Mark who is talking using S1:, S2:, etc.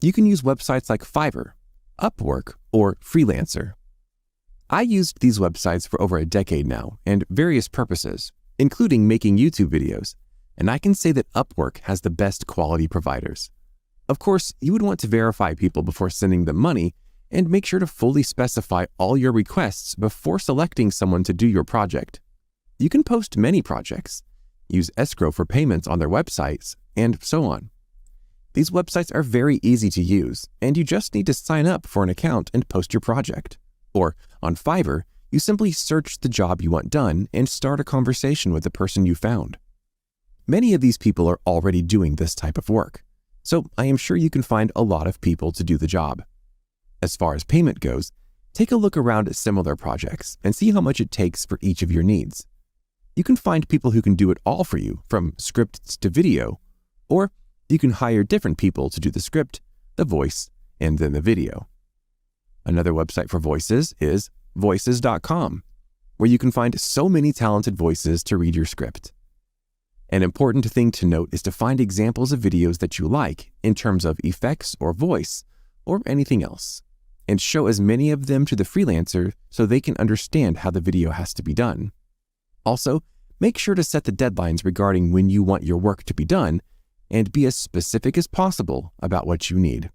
S1: You can use websites like Fiverr, Upwork, or Freelancer. I used these websites for over a decade now and various purposes, including making YouTube videos, and I can say that Upwork has the best quality providers. Of course, you would want to verify people before sending them money and make sure to fully specify all your requests before selecting someone to do your project. You can post many projects, use escrow for payments on their websites, and so on. These websites are very easy to use, and you just need to sign up for an account and post your project. Or, on Fiverr, you simply search the job you want done and start a conversation with the person you found. Many of these people are already doing this type of work, so I am sure you can find a lot of people to do the job. As far as payment goes, take a look around at similar projects and see how much it takes for each of your needs. You can find people who can do it all for you, from scripts to video, or you can hire different people to do the script, the voice, and then the video. Another website for voices is voices.com, where you can find so many talented voices to read your script. An important thing to note is to find examples of videos that you like in terms of effects or voice or anything else, and show as many of them to the freelancer so they can understand how the video has to be done. Also, make sure to set the deadlines regarding when you want your work to be done and be as specific as possible about what you need.